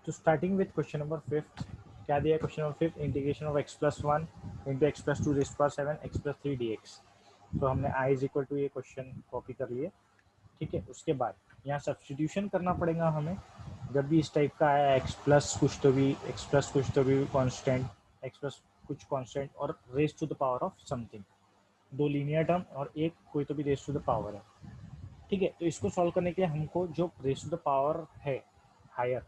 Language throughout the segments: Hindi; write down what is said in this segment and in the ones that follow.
तो स्टार्टिंग विथ क्वेश्चन नंबर 5, क्या दिया question number 5, integration of x+1 into x+2 rays power 7 x+3 dx। तो हमने i इज इक्वल टू ये क्वेश्चन कॉपी कर लिए, ठीक है। उसके बाद यहाँ सब्सटीट्यूशन करना पड़ेगा हमें। जब भी इस टाइप का आया एक्स प्लस कुछ तो भी कॉन्स्टेंट, एक्स प्लस कुछ कॉन्स्टेंट और raise to the power of something, दो लीनियर टर्म और एक कोई तो भी रेज टू द पावर है, ठीक है। तो इसको सॉल्व करने के लिए हमको जो रेज टू द पावर है हायर,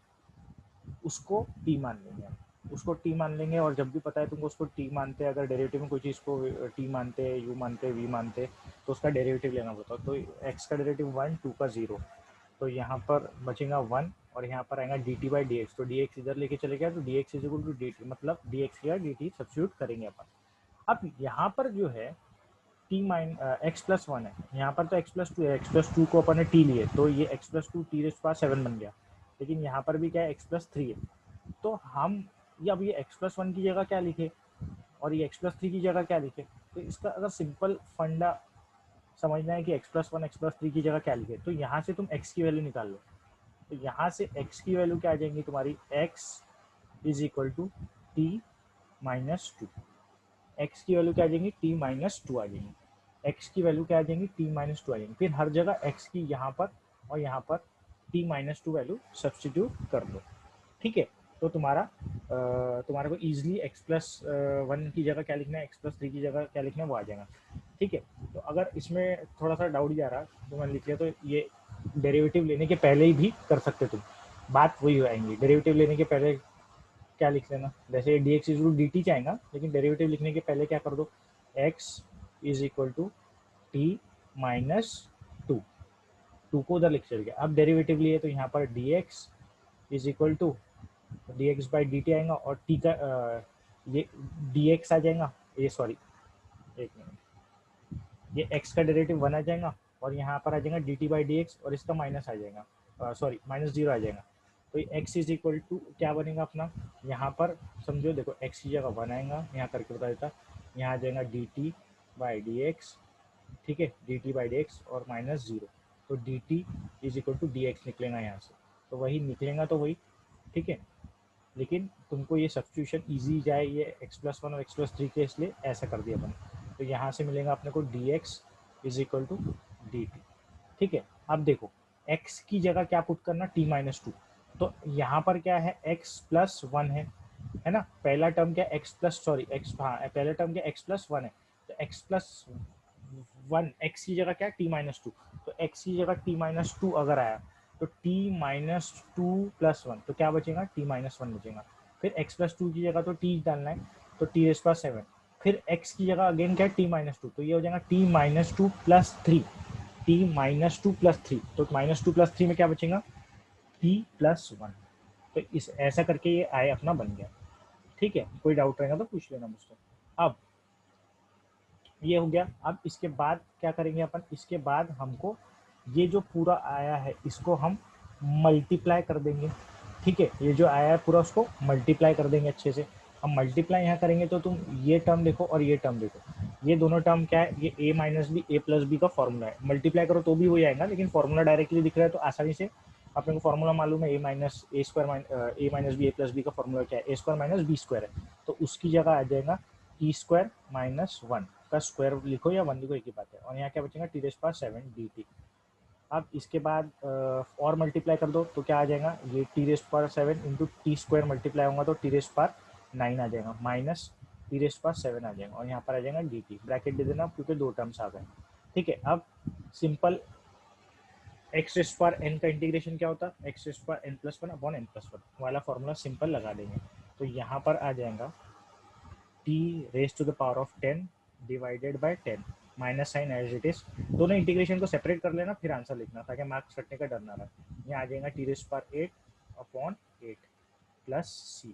उसको टी मान लेंगे हम, उसको टी मान लेंगे। और जब भी पता है तुमको उसको टी मानते हैं, अगर डेरिवेटिव में कोई चीज़ को टी मानते हैं, यू मानते हैं, वी मानते हैं, तो उसका डेरिवेटिव लेना पड़ता है। तो एक्स का डेरिवेटिव 1, 2 का 0, तो यहाँ पर बचेगा 1 और यहाँ पर आएगा d t by d x. तो डी एक्स इधर लेके चले गया तो d x is equal to d t, मतलब डी एक्स या डी टी सब्सिट्यूट करेंगे अपन। अब यहाँ पर जो है t minus x plus one है, यहाँ पर तो एक्स प्लस टू है, एक्स प्लस टू को अपन ने टी लिए तो ये x plus two t raise power 7 बन गया। लेकिन यहाँ पर भी क्या है, एक्स प्लस थ्री है, तो हम ये अब ये एक्स प्लस वन की जगह क्या लिखे और ये एक्स प्लस थ्री की जगह क्या लिखे। तो इसका अगर सिंपल फंडा समझना है कि x plus one x plus three की जगह क्या लिखे, तो यहाँ से तुम एक्स की वैल्यू निकाल लो। तो यहाँ से x की वैल्यू क्या आ जाएंगी तुम्हारी, x is equal to t minus two. X की वैल्यू क्या आ जाएंगी, टी माइनस टू आ जाएंगी। एक्स की वैल्यू क्या आ जाएंगी, टी माइनस टू आ जाएंगी। फिर हर जगह एक्स की यहाँ पर और यहाँ पर T minus to value substitute कर दो, ठीक है। तो तुम्हारे को ईजिली एक्स प्लस वन की जगह क्या लिखना है, एक्स प्लस थ्री की जगह क्या लिखना है वो आ जाएगा, ठीक है। तो अगर इसमें थोड़ा सा डाउट जा रहा तो मैंने लिख लिया, तो ये डेरिवेटिव लेने के पहले ही भी कर सकते तुम, बात वही आएंगी। डेरिवेटिव लेने के पहले क्या लिख लेना, जैसे d x is to d t चाहेगा, लेकिन डेरिवेटिव लिखने के पहले क्या कर दो, x is equal to t minus two, two को उधर लिख चल गया। अब डेरिवेटिव लिए तो यहाँ पर d x is equal to d x by d t आएगा और टी का ये डी एक्स आ जाएगा, ये सॉरी एक मिनट, ये एक्स का डेरिवेटिव वन आ जाएगा और यहाँ पर आ जाएगा d t by d x और इसका माइनस आ जाएगा, सॉरी माइनस जीरो आ जाएगा। तो ये एक्स इज इक्वल टू क्या बनेगा अपना, यहाँ पर समझो, देखो एक्स की जगह वन आएगा, यहाँ करके बता देता, यहाँ आ जाएगा d t by d x, ठीक है, d t by d x और माइनस जीरो। तो d t is equal to d x निकलेगा यहाँ से, तो वही निकलेगा, तो वही, ठीक है। लेकिन तुमको ये सब्सटीट्यूशन ईजी जाए ये एक्स प्लस वन और एक्स प्लस थ्री के, इसलिए ऐसा कर दिया अपन। तो यहाँ से मिलेगा अपने को d x is equal to d t, ठीक है। अब देखो x की जगह क्या पुट करना, t माइनस टू। तो यहाँ पर क्या है, x प्लस वन है ना, पहला टर्म क्या x प्लस सॉरी x, हाँ पहला टर्म क्या x प्लस वन है। तो x प्लस वन, x की जगह क्या t माइनस टू, तो x की जगह t माइनस टू अगर आया तो t minus two plus one, तो क्या बचेगा, t माइनस वन बचेगा। फिर x प्लस टू की जगह तो t डालना है, तो t रेज़ पावर सेवन। फिर x की जगह अगेन क्या है, t माइनस टू, तो ये हो जाएगा t minus two plus three, T minus two plus three. तो माइनस टू प्लस थ्री में क्या बचेगा, टी प्लस वन। तो इस ऐसा करके ये आई अपना बन गया, ठीक है। कोई डाउट रहेगा तो पूछ लेना मुझसे। अब ये हो गया। अब इसके बाद क्या करेंगे अपन, इसके बाद हमको ये जो पूरा आया है इसको हम मल्टीप्लाई कर देंगे, ठीक है। ये जो आया है पूरा उसको मल्टीप्लाई कर देंगे अच्छे से। हम मल्टीप्लाई यहाँ करेंगे तो तुम ये टर्म देखो और ये टर्म देखो, ये दोनों टर्म क्या है, ये a minus b a plus b का फॉर्मूला है। मल्टीप्लाई करो तो भी वही आएगा, लेकिन फॉर्मूला डायरेक्टली दिख रहा है तो आसानी से अपने को फॉर्मूला मालूम है, ए minus b a plus b का फॉर्मूला क्या है, ए स्क्वायर माइनस बी स्क्वायर है। तो उसकी जगह आ जाएगा टी स्क्वायर माइनस वन का स्क्वायर लिखो या वन लिखो, एक ही बात है। और यहाँ क्या बचेगा, T raise power seven D t. अब इसके बाद और मल्टीप्लाई कर दो तो क्या आ जाएगा, ये t raise power seven into t square multiply होगा तो टी रेज़ पावर नाइन आ जाएगा, minus t raise power seven आ जाएगा और यहाँ पर आ जाएगा डी टी। ब्रैकेट दे देना क्योंकि दो टर्म्स आ गए, ठीक है। अब simple x raise power n का इंटीग्रेशन क्या होता है, x raise power n plus one upon n plus one वाला फॉर्मूला सिंपल लगा देंगे। तो यहाँ पर आ जाएगा t raise to the power of ten divided by ten, minus sine as it is. दोनों इंटीग्रेशन को सेपरेट कर लेना फिर आंसर लिखना, ताकि मार्क्स कटने का डर ना रहे। यहाँ आ जाएगा t raise power eight upon eight plus C,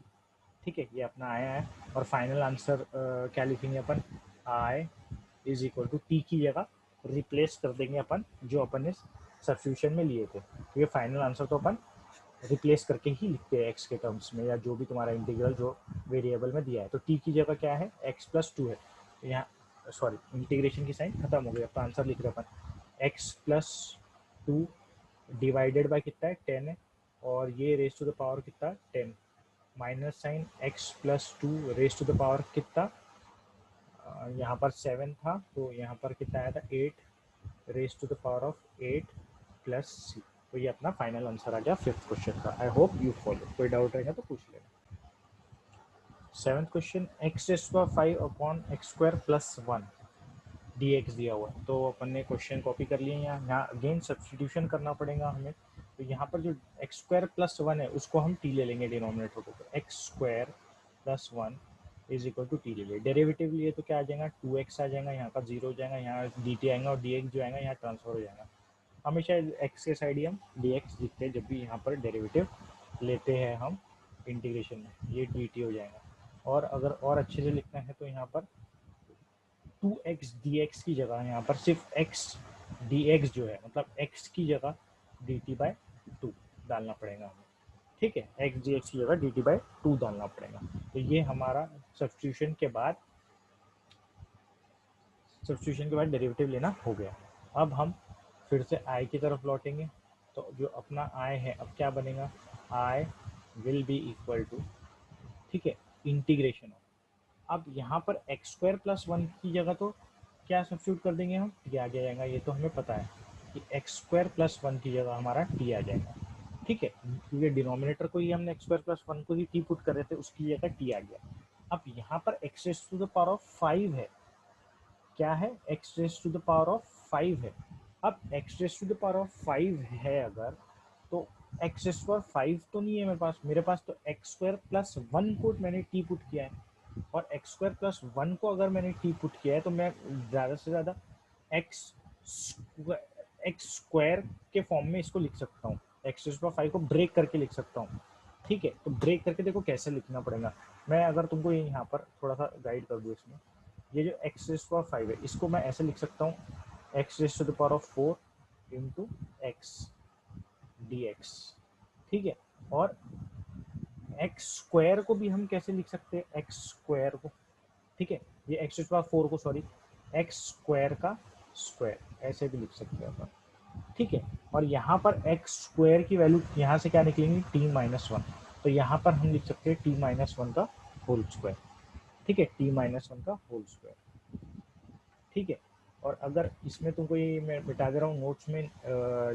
ठीक है। ये अपना आया है। और फाइनल आंसर क्या लिखेंगे अपन, I is equal to T की जगह रिप्लेस कर देंगे अपन जो अपन ने सब्स्टिट्यूशन में लिए थे। तो ये फाइनल आंसर तो अपन रिप्लेस करके ही लिखते हैं एक्स के टर्म्स में, या जो भी तुम्हारा इंटीग्रल जो वेरिएबल में दिया है। तो टी की जगह क्या है, एक्स प्लस टू है, तो यहाँ सॉरी इंटीग्रेशन की साइन खत्म हो गई। अब तो आंसर लिख रहे अपन x plus two divided by कितना है, टेन है, और ये रेस टू द पावर कितना 10 minus sine x plus 2 raise to the power कितना यहाँ पर 7 था तो यहाँ पर कितना आया था 8 raise to the power of 8 plus C. तो ये अपना फाइनल आंसर आ गया 5th क्वेश्चन का। I hope you follow. कोई डाउट रहेगा तो पूछ लेना। 7th question x raise to the 5 upon x square plus 1 dx दिया हुआ है। तो अपन ने क्वेश्चन कॉपी कर लिए। यहाँ अगेन सब्सटीट्यूशन करना पड़ेगा हमें। तो यहाँ पर जो एक्स स्क्वायर प्लस 1 है उसको हम टी ले लेंगे डिनोमिनेटर को। तो x square plus 1 is equal to t ले लिया। डेरिवेटिव लिए तो क्या आ जाएगा 2x आ जाएगा, यहाँ का 0 हो जाएगा, यहाँ dt आएगा और dx जो आएगा यहाँ ट्रांसफर हो जाएगा। हमेशा x के साइड ही हम dx लिखते हैं जब भी यहाँ पर डेरिवेटिव लेते हैं हम इंटीग्रेशन में, ये dt हो जाएगा। और अगर और अच्छे से लिखना है तो यहाँ पर 2x dx की जगह यहाँ पर सिर्फ x dx जो है मतलब x की जगह dt/2 डालना पड़ेगा हमें। ठीक है, x dx की जगह dt/2 डालना पड़ेगा। तो ये हमारा सब्स्टिट्यूशन के बाद डेरिवेटिव लेना हो गया। अब हम फिर से i की तरफ लौटेंगे। तो जो अपना i है अब क्या बनेगा, i will be equal to, ठीक है, इंटीग्रेशन। अब यहाँ पर एक्स स्क्वायर प्लस 1 की जगह तो क्या सब्स्टिट्यूट कर देंगे हम, टी आ जाएगा। ये तो हमें पता है कि एक्स स्क्वायर प्लस 1 की जगह हमारा टी आ जाएगा। ठीक है, क्योंकि डिनोमिनेटर को ही हमने एक्स स्क्वायर प्लस 1 को ही टी पुट कर रहे थे, उसकी जगह टी आ गया। अब यहाँ पर x raise to the power of 5 है। क्या है, x raise to the power of 5 है। अब x raise to the power of 5 है अगर, तो एक्स रेस टू 5 तो नहीं है मेरे पास तो एक्स स्क्वायर प्लस 1 को मैंने टी पुट किया है। और एक्स स्क्वायर प्लस 1 को अगर मैंने टी पुट किया है तो मैं ज़्यादा से ज़्यादा एक्स स्क्वायर के फॉर्म में इसको लिख सकता हूँ। एक्स रेस टू 5 को ब्रेक करके लिख सकता हूँ। ठीक है, तो ब्रेक करके देखो कैसे लिखना पड़ेगा। मैं अगर तुमको यहाँ पर थोड़ा सा गाइड कर दूँ इसमें, ये जो एक्स रेस टू 5 है इसको मैं ऐसे लिख सकता हूँ, x raise to the power of 4 into x d x. ठीक है, और एक्स स्क्वायर को भी हम कैसे लिख सकते हैं, एक्स स्क्वायर को, ठीक है, ये एक्स टू पावर 4 को, सॉरी, एक्स स्क्वायर का स्क्वायर ऐसे भी लिख सकते हैं अपन। ठीक है, और यहाँ पर एक्स स्क्वायर की वैल्यू यहाँ से क्या निकलेंगी, टी माइनस 1। तो यहाँ पर हम लिख सकते हैं टी माइनस 1 का होल स्क्वायर। ठीक है, टी माइनस 1 का होल स्क्वायर। ठीक है, और अगर इसमें तुमको ये मैं मिटा दे रहा हूँ नोट्स में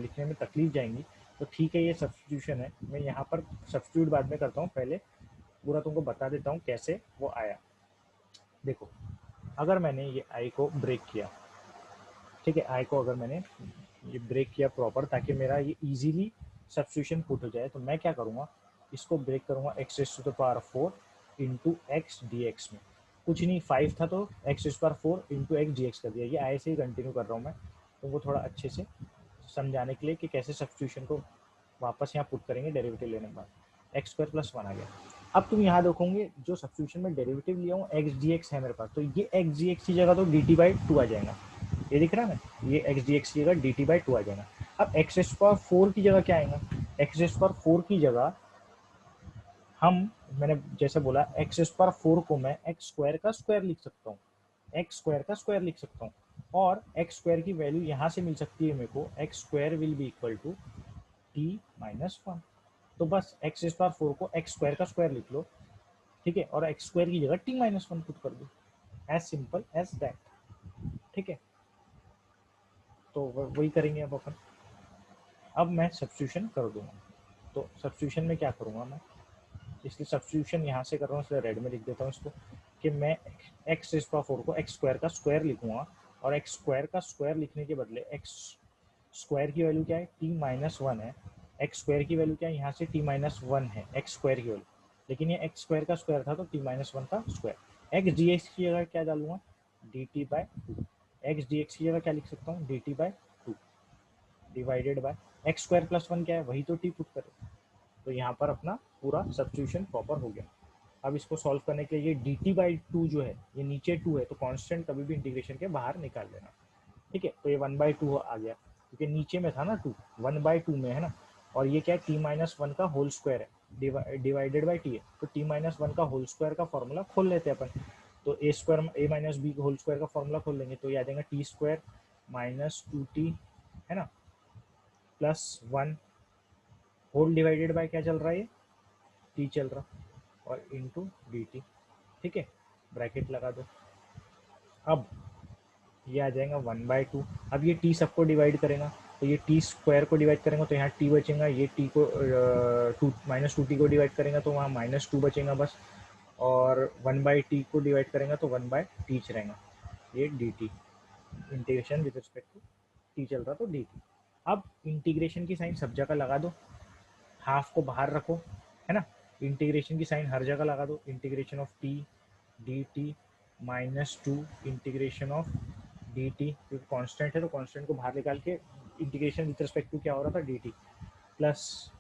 लिखने में तकलीफ जाएंगी तो ठीक है, ये सब्स्टिट्यूशन है। मैं यहाँ पर सब्स्टिट्यूट बाद में करता हूँ, पहले पूरा तुमको बता देता हूँ कैसे वो आया। देखो, अगर मैंने ये आई को ब्रेक किया, ठीक है, आई को अगर मैंने ये ब्रेक किया प्रॉपर ताकि मेरा ये इजीली सब्स्टिट्यूशन पुट हो जाए, तो मैं क्या करूँगा, इसको ब्रेक करूँगा x raise to the power 4 into x d x में। कुछ नहीं, 5 था तो x raise power 4 into x d x कर दिया। ये आई से ही कंटिन्यू कर रहा हूँ मैं तुमको थोड़ा अच्छे से समझाने के लिए कि कैसे सब्स्टिट्यूशन को वापस यहाँ पुट करेंगे डेरिवेटिव लेने के बाद। एक्स स्क्वायर प्लस 1 आ गया। अब तुम यहाँ देखोगे जो सब्स्टिट्यूशन में डेरिवेटिव लिया हूँ एक्स डी एक्स है मेरे पास, तो ये एक्स डी एक्स की जगह तो डी टी बाई 2 आ जाएगा। ये दिख रहा है ना, ये एक्स डी एक्स की जगह डी टी बाई 2 आ जाएगा। अब एक्स रेस पावर 4 की जगह क्या आएगा, एक्स रेस पावर 4 की जगह मैंने जैसे बोला एक्स रेस पावर 4 को मैं एक्स स्क्वायर का स्क्वायर लिख सकता हूँ, एक्स स्क्वायर का स्क्वायर लिख सकता हूँ। और एक्स स्क्वायर की वैल्यू यहाँ से मिल सकती है मेरे को, x square will be equal to t minus 1। तो बस एक्स रेस पावर 4 को एक्स स्क्वायर का स्क्वायर लिख लो, ठीक है, और एक्स स्क्वायर की जगह टी माइनस 1 पुट कर दो, एज सिंपल एज दैट। ठीक है, तो वही करेंगे अब अपन। अब मैं सब्स्टिट्यूशन कर दूंगा। तो सब्स्टिट्यूशन में क्या करूँगा मैं, इसलिए सब्स्टिट्यूशन यहाँ से कर रहा हूँ इसलिए रेड में लिख देता हूँ इसको, कि मैं एक्स रेस पावर 4 को एक्स स्क्वायर का स्क्वायर लिखूंगा। और एक्स स्क्वायर का स्क्वायर लिखने के बदले एक्स स्क्वायर की वैल्यू क्या है, टी माइनस 1 है। एक्स स्क्वायर की वैल्यू क्या है, यहाँ से टी माइनस 1 है एक्स स्क्वायर की वैल्यू, लेकिन ये एक्स स्क्वायर का स्क्वायर था तो टी माइनस 1 का स्क्वायर। एक्स डी एक्स की जगह क्या डालूंगा, D t by 2। X d x की जगह क्या लिख सकता हूँ, D t by 2 divided by x square plus 1 क्या है, वही तो टी पुट करे। तो यहाँ पर अपना पूरा सब्स्टिट्यूशन प्रॉपर हो गया। अब इसको सॉल्व करने के लिए डी टी बाई 2 जो है ये नीचे 2 है, तो कांस्टेंट कभी भी इंटीग्रेशन के बाहर निकाल लेना। ठीक है, तो ये 1/2 आ गया क्योंकि नीचे में था ना 2, 1/2 में है ना। और ये क्या है, टी माइनस 1 का होल स्क्वायर है डिवाइडेड बाई टी है, तो टी माइनस 1 का होल स्क्वायर का फॉर्मूला खोल लेते हैं अपन। तो ए स्क्वायर ए माइनस बी होल स्क्वायर का फॉर्मूला खोल लेंगे, तो ये आ जाएगा टी स्क्वायर माइनस 2t, है ना, प्लस 1 होल डिवाइडेड बाय क्या चल रहा है, ये टी चल रहा, और इनटू डी टी। ठीक है, ब्रैकेट लगा दो। अब ये आ जाएगा 1/2। अब ये टी सबको डिवाइड करेगा, तो ये टी स्क्वायर को डिवाइड करेंगे तो यहाँ टी बचेगा, ये टी को -2t को डिवाइड करेंगे तो वहाँ -2 बचेगा बस, और 1/t को डिवाइड करेंगे तो 1/t रहेगा, ये d t. Integration with respect to t चल रहा तो डी टी। अब इंटीग्रेशन की साइन सब जगह लगा दो, हाफ को बाहर रखो, है ना। इंटीग्रेशन की साइन हर जगह लगा दो, integration of T D T -2 integration of D T, क्योंकि कांस्टेंट है तो कांस्टेंट को बाहर निकाल के इंटीग्रेशन विद रिस्पेक्ट टू क्या हो रहा था, D t, plus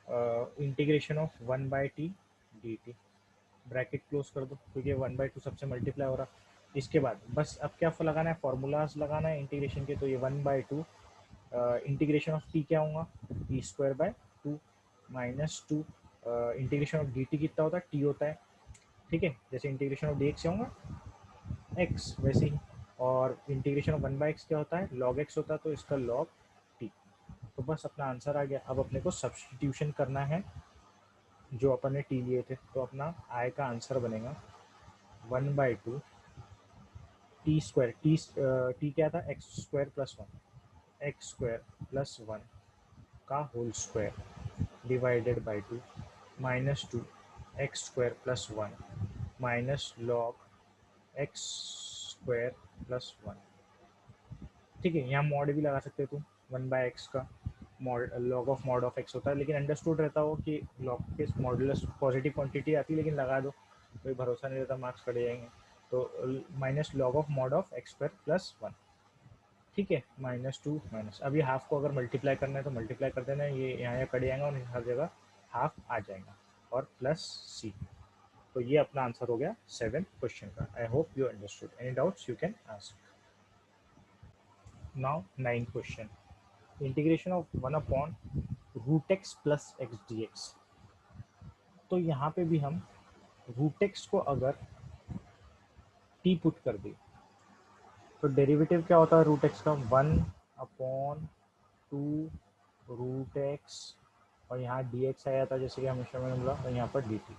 integration of 1/t D T. Bracket close कर दो क्योंकि 1/2 सबसे मल्टीप्लाई हो रहा। इसके बाद बस अब क्या लगाना है, फॉर्मूलाज लगाना है इंटीग्रेशन के। तो ये 1/2 इंटीग्रेशन ऑफ टी क्या होगा, t²/2 -2 integration of D T कितना होता है, टी होता है। ठीक है, जैसे इंटीग्रेशन ऑफ डी एक्स क्या होगा एक्स, वैसे ही। और इंटीग्रेशन ऑफ 1/x क्या होता है, log x होता है, तो इसका log t। तो बस अपना आंसर आ गया। अब अपने को सब्स्टिट्यूशन करना है जो अपन ने टी लिए थे, तो अपना आई का आंसर बनेगा 1/2 t²। टी क्या था, x² + 1 का whole square divided by 2 -2 x² + 1 -log x² + 1। ठीक है, यहाँ मॉड भी लगा सकते हो तुम, 1/x का mod log of mod of x होता है, लेकिन अंडरस्टूड रहता हो कि log के मॉडुलस पॉजिटिव क्वांटिटी आती है, लेकिन लगा दो, कोई भरोसा नहीं रहता, मार्क्स कट जाएंगे। तो -log of mod of x² + 1। ठीक है, -2 माइनस, अब ये हाफ को अगर मल्टीप्लाई करना है तो मल्टीप्लाई कर देना है, ये यहाँ कट जाएगा और हर जगह हाफ आ जाएगा, और प्लस सी। तो ये अपना आंसर हो गया 7th क्वेश्चन का। I hope you understood. Any doubts you can ask. Now 9th question, integration of 1/√x + x dx। तो यहाँ पे भी हम √x को अगर t पुट कर दे तो डेरिवेटिव क्या होता है √x का, 1/2√x, और यहाँ dx आया था जैसे कि हमेशा मैंने बोला, और यहाँ पर dt।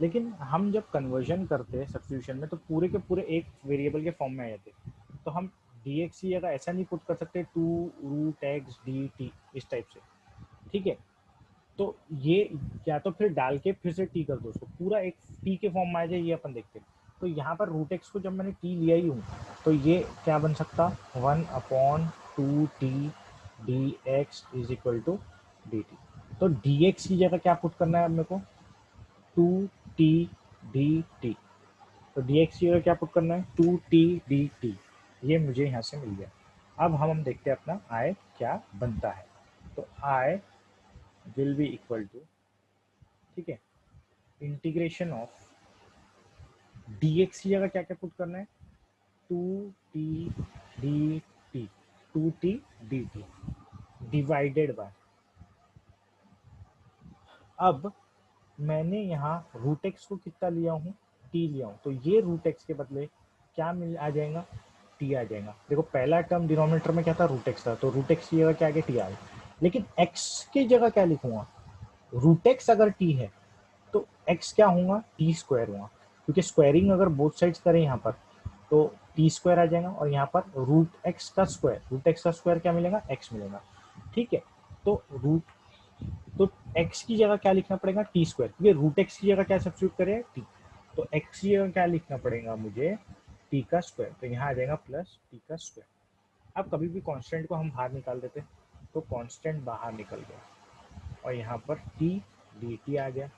लेकिन हम जब कन्वर्जन करते हैं सब्स्टिट्यूशन में तो पूरे के पूरे एक वेरिएबल के फॉर्म में आ जाते, तो हम dx की जगह ऐसा नहीं पुट कर सकते 2√x dt इस टाइप से। ठीक है, तो ये या तो फिर डाल के फिर से टी कर दो उसको, पूरा एक टी के फॉर्म में आ जाए, ये अपन देखते हैं। तो यहाँ पर √x को जब मैंने टी लिया ही हूँ तो ये क्या बन सकता, 1/2t dx = dt। तो dx की जगह क्या पुट करना है अब मेरे को, 2t dt। तो dx की जगह क्या पुट करना है, 2t dt। ये मुझे यहाँ से मिल गया। अब हम देखते हैं अपना i क्या बनता है। तो i will be equal to, ठीक है, इंटीग्रेशन ऑफ dx की जगह क्या क्या पुट करना है, 2t dt, 2t dt divided by, अब मैंने यहाँ √x को कितना लिया हूँ, t लिया हूँ, तो ये √x के बदले क्या मिल आ जाएगा, t आ जाएगा। देखो पहला टर्म डिनोमिनेटर में क्या था, √x था, तो √x की जगह क्या आ गया, t आ गया। लेकिन x की जगह क्या लिखूंगा, √x अगर t है तो x क्या होगा, t² होगा, क्योंकि स्क्वायरिंग अगर बोथ साइड्स करें यहाँ पर तो t² आ जाएगा, और यहाँ पर √x का स्क्वायर क्या मिलेगा, x मिलेगा। ठीक है, तो x की जगह क्या लिखना पड़ेगा, t², क्योंकि √x की जगह क्या सब्स्टिट्यूट करें, t। तो x की जगह क्या लिखना पड़ेगा मुझे, t का स्क्वायर, तो यहाँ आ जाएगा प्लस t का स्क्वायर। अब कभी भी कांस्टेंट को हम बाहर निकाल देते, तो कांस्टेंट बाहर निकल गया, और यहाँ पर t dt आ गया,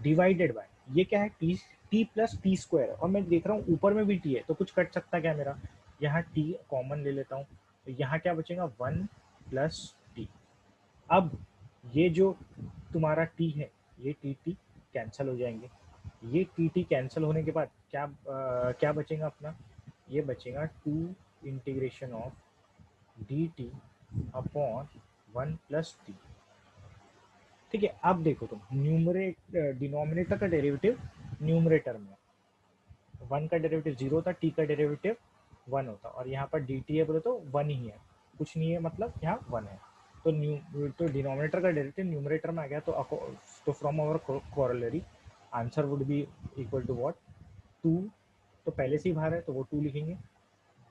डिवाइडेड बाय, ये क्या है, t + t², और मैं देख रहा हूँ ऊपर में भी t है, तो कुछ कट सकता क्या मेरा, यहाँ t कॉमन ले लेता हूँ, तो यहाँ क्या बचेगा, 1 + t। अब ये जो तुम्हारा t है, ये t कैंसिल हो जाएंगे, ये t कैंसिल होने के बाद क्या बचेगा अपना, ये बचेगा 2 integration of dt upon 1 + t। ठीक है, अब देखो तुम डिनोमिनेटर का डेरिवेटिव न्यूमरेटर में, 1 का डेरिवेटिव 0 होता, t का डेरिवेटिव 1 होता, और यहाँ पर dt है बोले तो 1 ही है, कुछ नहीं है, मतलब यहाँ 1 है। तो डिनोमिनेटर का डेरिवेटिव न्यूमरेटर में आ गया, तो from our corollary answer would be equal to what, 2, तो पहले से ही बाहर है तो वो 2 लिखेंगे,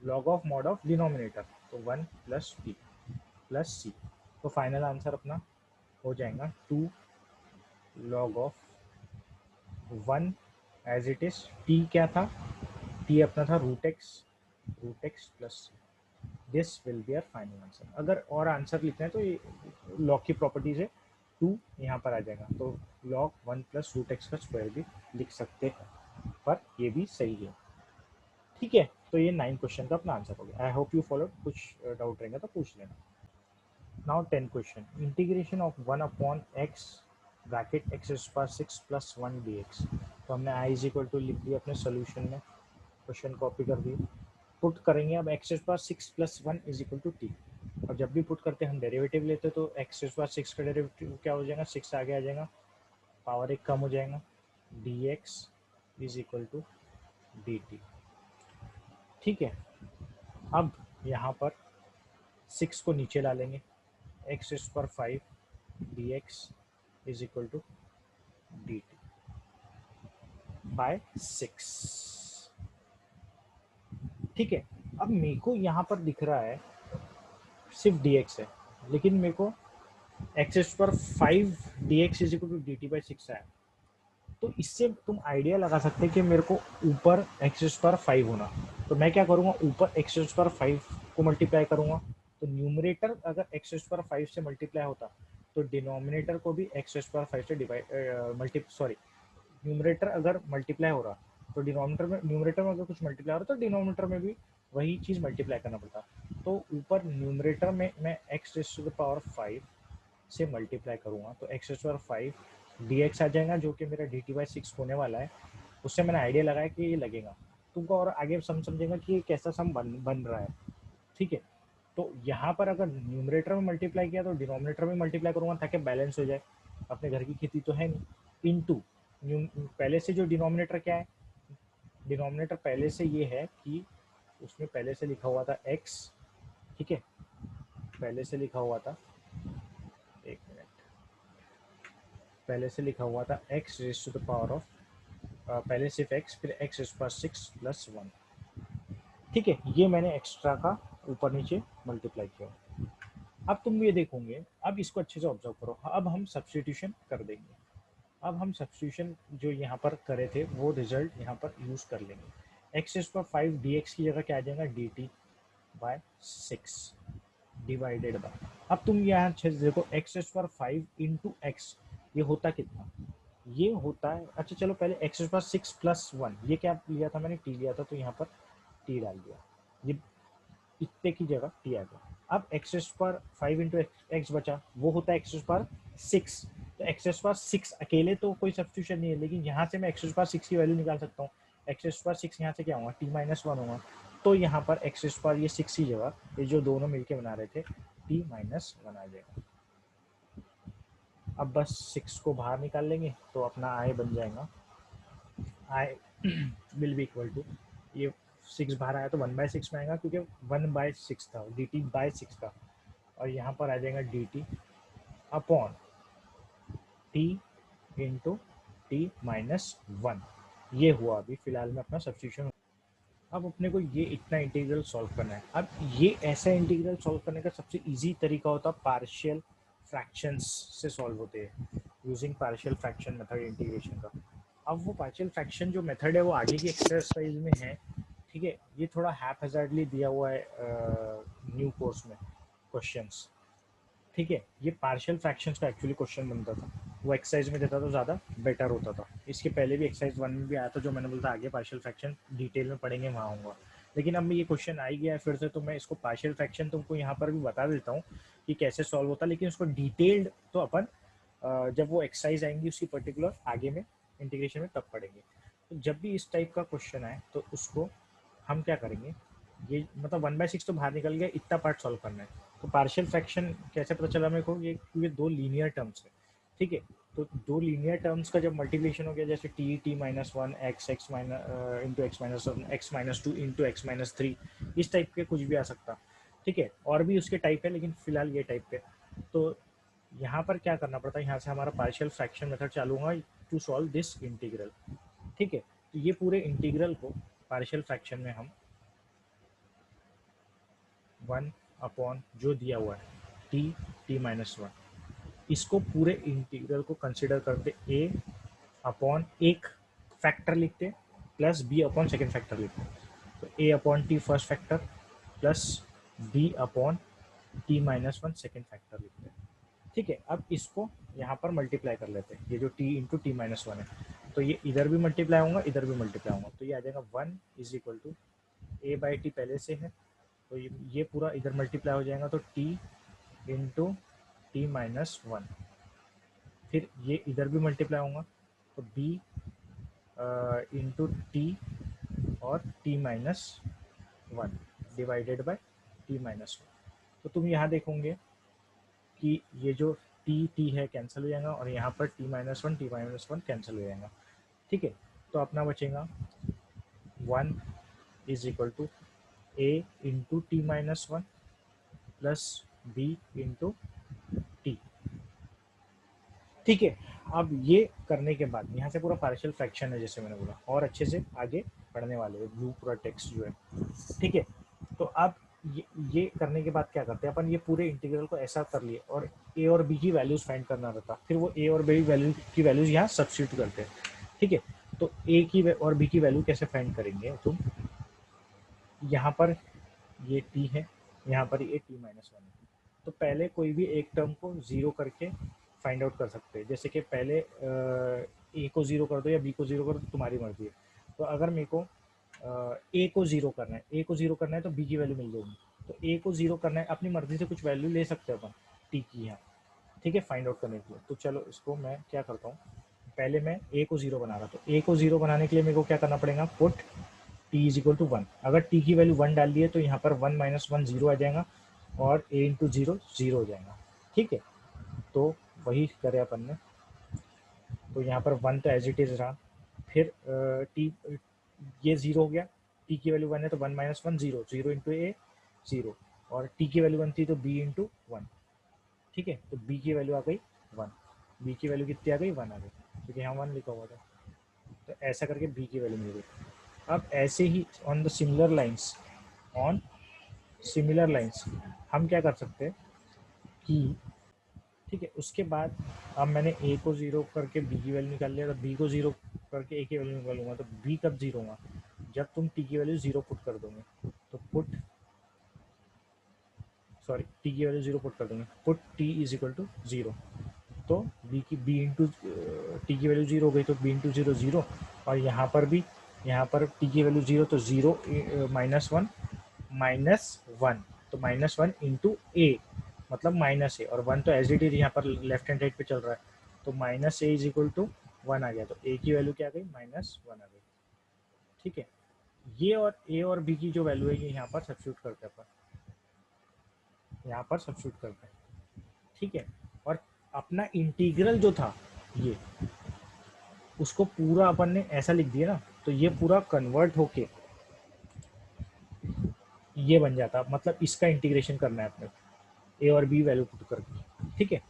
log of mod of denominator, तो 1 प्लस p प्लस c, तो फाइनल आंसर अपना हो जाएगा 2 log of 1 as it is, t क्या था, t अपना था root x plus c, this will be our final answer. अगर और आंसर लिखना है तो ये लॉग की प्रॉपर्टीज है, 2 यहाँ पर आ जाएगा, तो लॉग 1 प्लस रूट एक्स का स्क्वायर भी लिख सकते हैं, पर ये भी सही है। ठीक है, तो ये 9 क्वेश्चन का अपना आंसर हो गया। आई होप यू फॉलो, कुछ डाउट रहेगा तो पूछ लेना। Now 10 question, integration of 1 upon x bracket x power 6 plus 1 dx, तो हमने आई इज इक्वल टू लिख दिया अपने सोल्यूशन में, क्वेश्चन कॉपी कर दिए, पुट करेंगे अब x power 6 plus 1 is equal to t, और जब भी पुट करते हैं हम डेरिवेटिव लेते तो एक्स पावर 6 का डेरिवेटिव क्या हो जाएगा, 6 आगे आ जाएगा, पावर एक कम हो जाएगा, dx is equal to dt। ठीक है, अब यहाँ पर 6 को नीचे ला लेंगे, x power 5 dx is equal to dt by 6। ठीक है, अब मेरे को यहाँ पर दिख रहा है सिर्फ dx है, लेकिन मेरे को एक्स पर 5 dx is equal to dt by 6 है, तो इससे तुम आइडिया लगा सकते हैं कि मेरे को ऊपर एक्स पर 5 होना, तो मैं क्या करूँगा, ऊपर एक्स पर 5 को मल्टीप्लाई करूँगा, तो न्यूमरेटर अगर एक्स पर 5 से मल्टीप्लाई होता तो डिनोमिनेटर को भी एक्स पर 5 से न्यूमरेटर अगर मल्टीप्लाई हो रहा तो न्यूमरेटर में अगर कुछ मल्टीप्लाई हो रहा तो डिनोमिनेटर में भी वही चीज़ मल्टीप्लाई करना पड़ता, तो ऊपर न्यूमरेटर में मैं एक्स टू द पावर 5 से मल्टीप्लाई करूँगा तो एक्स पावर 5 dx आ जाएगा, जो कि मेरा dt बाई 6 होने वाला है, उससे मैंने आइडिया लगाया कि ये लगेगा, तुमको और आगे समझेगा कि ये कैसा सम बन रहा है। ठीक है, तो यहाँ पर अगर न्यूमरेटर में मल्टीप्लाई किया तो डिनोमिनेटर में मल्टीप्लाई करूँगा ताकि बैलेंस हो जाए, अपने घर की खेती तो है नहीं, इनटू पहले से जो डिनोमिनेटर क्या है, डिनोमिनेटर पहले से ये है कि उसमें पहले से लिखा हुआ था x, ठीक है, पहले से लिखा हुआ था, एक मिनट, पहले से लिखा हुआ था x raise to the power of, पहले सिर्फ x फिर x पावर 6 प्लस 1। ठीक है, ये मैंने एक्स्ट्रा का ऊपर नीचे मल्टीप्लाई किया। अब तुम ये देखोगे, अब इसको अच्छे से ऑब्जर्व करो, अब हम सब्सटीट्यूशन कर देंगे, अब हम सब्सटीट्यूशन जो यहाँ पर करे थे वो रिजल्ट यहाँ पर यूज कर लेंगे, एक्स पर 5 dx की जगह क्या आ जाएगा, dt बाय 6 डिवाइडेड बाय, अब तुम यहाँ अच्छे से देखो एक्स पर 5 इंटू एक्स, ये होता कितना, ये होता है, अच्छा चलो पहले एक्स पर 6 प्लस 1, ये क्या लिया था मैंने, t लिया था, तो यहाँ पर t डाल दिया, ये इतने की जगह t आ गया। अब एक्स पर 5 इंटू एक्स बचा, वो होता है एक्स पर 6, तो एक्स पर 6 अकेले तो कोई सब्सटीट्यूशन नहीं है, लेकिन यहाँ से मैं एक्स पर 6 की वैल्यू निकाल सकता हूँ, एक्स पर 6 यहाँ से क्या होगा, t माइनस 1 होगा, तो यहाँ पर एक्स पर ये 6 की जगह ये जो दोनों मिलके बना रहे थे t माइनस 1 आ जाएगा। अब बस 6 को बाहर निकाल लेंगे तो अपना i बन जाएगा, i will be equal to, ये 6 बाहर आया तो 1/6 में आएगा क्योंकि 1/6 था, dt बाय 6 था, और यहाँ पर आ जाएगा dt upon t into T minus 1, ये हुआ अभी फिलहाल में अपना सब्स्टिट्यूशन। अब अपने को ये इतना इंटीग्रल सॉल्व करना है, अब ये ऐसा इंटीग्रल सॉल्व करने का सबसे इजी तरीका होता है पार्शियल फ्रैक्शंस से सॉल्व होते हैं, using partial fraction method integration का। अब वो पार्शियल फ्रैक्शन जो मेथड है वो आगे की एक्सरसाइज में है, ठीक है, ये थोड़ा हैपहैज़र्डली दिया हुआ है न्यू कोर्स में क्वेश्चंस, ठीक है, ये पार्शियल फ्रैक्शंस का एक्चुअली क्वेश्चन बनता था, वो एक्सरसाइज में देता तो ज़्यादा बेटर होता था, इसके पहले भी एक्सरसाइज 1 में भी आया था, जो मैंने बोला आगे पार्शियल फ्रैक्शन डिटेल में पढ़ेंगे वहाँ होगा, लेकिन अब मैं ये क्वेश्चन आ ही गया है फिर से, तो मैं इसको पार्शियल फ्रैक्शन तुमको यहाँ पर भी बता देता हूँ कि कैसे सॉल्व होता है, लेकिन उसको डिटेल्ड तो अपन जब वो एक्सरसाइज आएंगी उसकी पर्टिकुलर आगे में इंटीग्रेशन में तब पढ़ेंगे। तो जब भी इस टाइप का क्वेश्चन आए तो उसको हम क्या करेंगे, ये मतलब 1/6 तो बाहर निकल गया, इतना पार्ट सॉल्व करना है, तो पार्शियल फ्रैक्शन कैसे पता चला मेरे को, ये दो लीनियर टर्म्स है, ठीक है, तो दो लीनियर टर्म्स का जब मल्टीप्लिकेशन हो गया, जैसे T minus 1 x minus into x minus 1 x minus 2 into x minus 3, इस टाइप के कुछ भी आ सकता, ठीक है, और भी उसके टाइप है लेकिन फिलहाल ये टाइप पे, तो यहाँ पर क्या करना पड़ता है, यहाँ से हमारा पार्शियल फ्रैक्शन मेथड चालू होगा टू सॉल्व दिस इंटीग्रल। ठीक है, तो ये पूरे इंटीग्रल को पार्शियल फ्रैक्शन में हम 1 अपॉन जो दिया हुआ है टी -1, इसको पूरे इंटीग्रल को कंसिडर करते ए अपॉन एक फैक्टर लिखते plus B upon second factor लिखते। तो A upon t first factor plus B upon t-1 second factor लिखते हैं। ठीक है, अब इसको यहाँ पर मल्टीप्लाई कर लेते हैं, ये जो t इंटू t-1 है, तो ये इधर भी मल्टीप्लाई होगा, इधर भी मल्टीप्लाई होगा, तो ये आ जाएगा 1 is equal to a by t पहले से है, तो ये पूरा इधर मल्टीप्लाई हो जाएगा, तो t इंटू t-1, फिर ये इधर भी मल्टीप्लाई होगा, तो b इंटू टी और t-1 डिवाइडेड बाय t-1। तो तुम यहाँ देखोगे कि ये जो टी है कैंसिल हो जाएगा और यहाँ पर t-1 कैंसिल हो जाएगा। ठीक है, तो अपना बचेगा 1 is equal to a into t-1 plus b into t. ठीक है, अब ये करने के बाद यहाँ से पूरा पार्शियल फ्रैक्शन है जैसे मैंने बोला, और अच्छे से आगे पढ़ने वाले हैं, ब्लू पूरा टेक्स्ट जो है। ठीक है, तो अब ये करने के बाद क्या करते हैं अपन, ये पूरे इंटीग्रल को ऐसा कर लिए और ए और बी की वैल्यूज फाइंड करना रहता, फिर वो ए और बी की वैल्यूज यहाँ सब्स्टिट्यूट करते हैं। ठीक है, तो ए की और बी की वैल्यू कैसे फाइंड करेंगे तुम, यहाँ पर ये टी है, यहाँ पर ये t-1 है, तो पहले कोई भी एक टर्म को जीरो करके फाइंड आउट कर सकते हैं, जैसे कि पहले ए को जीरो कर दो या बी को जीरो कर दो, तुम्हारी मर्जी है। तो अगर मेरे को ए को जीरो करना है, तो बी की वैल्यू मिल जाएगी, तो ए को जीरो करना है, अपनी मर्जी से कुछ वैल्यू ले सकते हैं अपन टी की यहाँ। ठीक है, फाइंड आउट करने के लिए, तो चलो इसको मैं क्या करता हूँ, पहले मैं ए को जीरो बना रहा, तो ए को जीरो बनाने के लिए मेरे को क्या करना पड़ेगा, put t is equal to 1। अगर टी की वैल्यू 1 डाल दी है तो यहाँ पर 1 - 1 0 आ जाएगा और ए इंटू जीरो जीरो हो जाएगा। ठीक है, तो वही करे अपन ने, तो यहाँ पर 1 तो एज इट इज रहा, फिर टी ये जीरो हो गया, टी की वैल्यू 1 है तो 1 - 1 0, 0 इंटू ए 0, और टी की वैल्यू 1 थी तो बी इंटू 1। ठीक है, तो बी की वैल्यू आ गई 1, बी की वैल्यू कितनी आ गई, 1 आ गई, क्योंकि यहाँ 1 लिखा हुआ था, तो ऐसा करके बी की वैल्यू मिल गई। अब ऐसे ही ऑन सिमिलर लाइंस हम क्या कर सकते हैं कि, ठीक है, उसके बाद अब मैंने ए को जीरो करके बी की वैल्यू निकाल लिया, तो बी को जीरो करके ए की वैल्यू निकालूंगा, तो बी कब जीरो होगा, जब तुम टी की वैल्यू जीरो पुट कर दोगे, तो टी की वैल्यू जीरो पुट कर दोगे, put t is equal to zero, तो बी इंटू टी की वैल्यू जीरो हो गई, तो बी इंटू जीरो जीरो, और यहाँ पर टी की वैल्यू जीरो, तो जीरो -1 तो -1 इंटू ए मतलब माइनस ए, और 1 तो एज इट इज यहाँ पर लेफ्ट हैंड साइड पे चल रहा है, तो minus a is equal to 1 आ गया, तो ए की वैल्यू क्या आ गई, -1 आ गई। ठीक है, ये और ए और बी की जो वैल्यू है ये यहाँ पर सब्स्टिट्यूट करते हैं अपन, ठीक है, और अपना इंटीग्रल जो था ये, उसको पूरा अपन ने ऐसा लिख दिया ना, तो ये पूरा कन्वर्ट होके ये बन जाता, मतलब इसका इंटीग्रेशन करना है अपने, ए और बी वैल्यू पुट करके। ठीक है,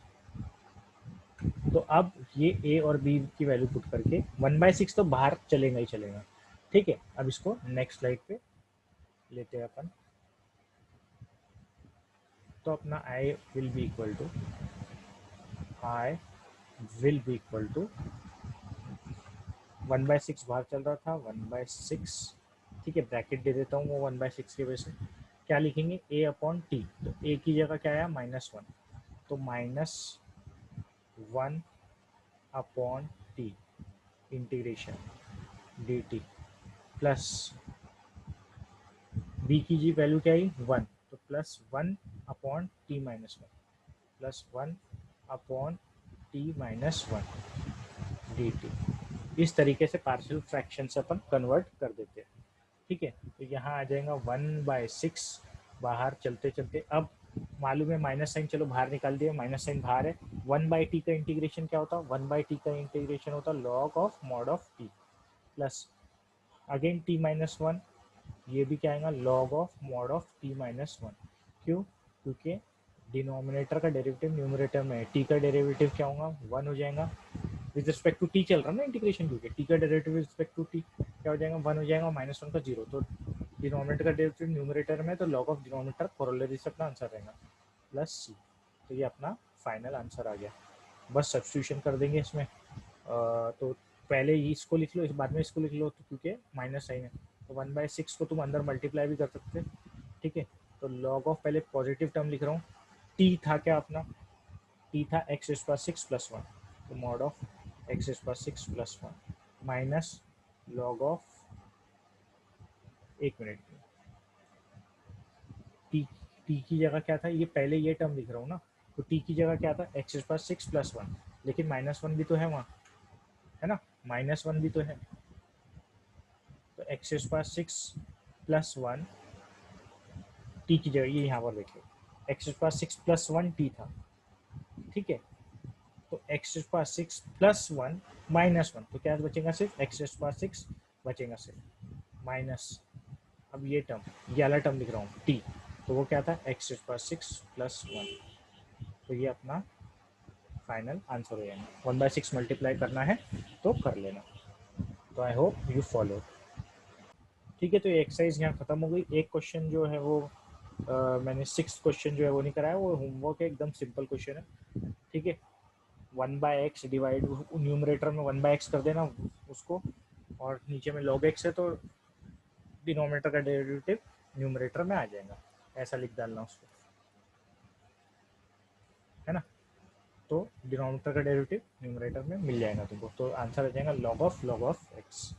तो अब ये ए और बी की वैल्यू पुट करके 1/6 तो बाहर चलेगा ही चलेगा। ठीक है, अब इसको नेक्स्ट स्लाइड पे लेते हैं अपन, तो अपना i will be equal to 1/6 बाहर चल रहा था, 1/6। ठीक है, ब्रैकेट दे देता हूँ वो 1/6 की वजह से, क्या लिखेंगे, ए अपॉन टी, तो ए की जगह क्या आया, -1, तो -1 upon t integration d t, plus b की जी वैल्यू क्या आई 1, तो +1 upon t-1 plus 1 upon t-1 d t. इस तरीके से पार्शियल फ्रैक्शन से अपन कन्वर्ट कर देते हैं। ठीक है, तो यहाँ आ जाएगा 1/6 बाहर चलते चलते, अब मालूम है माइनस साइन, चलो बाहर निकाल दिया, माइनस साइन बाहर है, 1/t का इंटीग्रेशन क्या होता है, 1/t का इंटीग्रेशन होता है log of mod of t, plus again t-1, ये भी क्या आएगा, log of mod of t-1। क्यों, क्योंकि डिनोमिनेटर का डेरिवेटिव न्यूमरेटर में है, टी का डेरिवेटिव क्या होगा, 1 हो जाएगा। विद रिस्पेक्ट टू टी चल रहा है ना इंटीग्रेशन, क्योंकि टी का derivative with respect to t क्या हो जाएगा, 1 हो जाएगा, -1 का 0। तो डिनोमिनेटर का डेरिवेटिव न्यूमरेटर में, तो log ऑफ डिनोमिनेटर कोरोलरी से अपना आंसर रहेगा प्लस सी। तो ये अपना फाइनल आंसर आ गया। बस सब्स्टिट्यूशन कर देंगे इसमें। तो पहले ही इसको लिख लो, इस बाद में इसको लिख लो, तो क्योंकि माइनस साइन है, तो 1/6 को तुम अंदर मल्टीप्लाई भी कर सकते, ठीक है। तो log ऑफ, पहले पॉजिटिव टर्म लिख रहा हूँ, टी था क्या अपना, टी था x⁻6+1, तो mod of x⁻6+1 minus log of, एक मिनट, टी टी की जगह क्या था, ये पहले ये टर्म लिख रहा हूँ ना, तो टी की जगह क्या था, x⁻6+1, लेकिन -1 भी तो है वहाँ, है ना, -1 भी तो है, तो x⁻6+1 टी की जगह, ये यहाँ पर देखिए x⁻6+1 टी था, ठीक है। तो x⁻6+1 -1, तो क्या बचेगा, सिर्फ x⁻6 बचेगा सिर्फ, माइनस, अब ये टर्म, ये वाला टर्म लिख रहा हूँ टी, तो वो क्या था, x⁻6+1। तो ये अपना फाइनल आंसर हो जाएगा। 1/6 मल्टीप्लाई करना है तो कर लेना। तो आई होप यू फॉलो। ठीक है, तो ये एक्सरसाइज यहाँ खत्म हो गई। एक क्वेश्चन जो है वो मैंने 6th क्वेश्चन जो है वो नहीं कराया, वो होमवर्क है, एकदम सिंपल क्वेश्चन है, ठीक है। 1/x डिवाइड, न्यूमरेटर में 1/x कर देना उसको, और नीचे में log x है, तो डिनोमिनेटर का डेरिवेटिव न्यूमरेटर में आ जाएगा, ऐसा लिख डालना उसको, है ना। तो डिनोमिनेटर का डेरिवेटिव न्यूमरेटर में मिल जाएगा तुमको, तो आंसर आ जाएगा log of x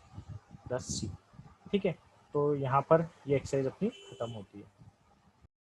plus C. ठीक है, तो यहाँ पर ये एक्सरसाइज अपनी खत्म होती है।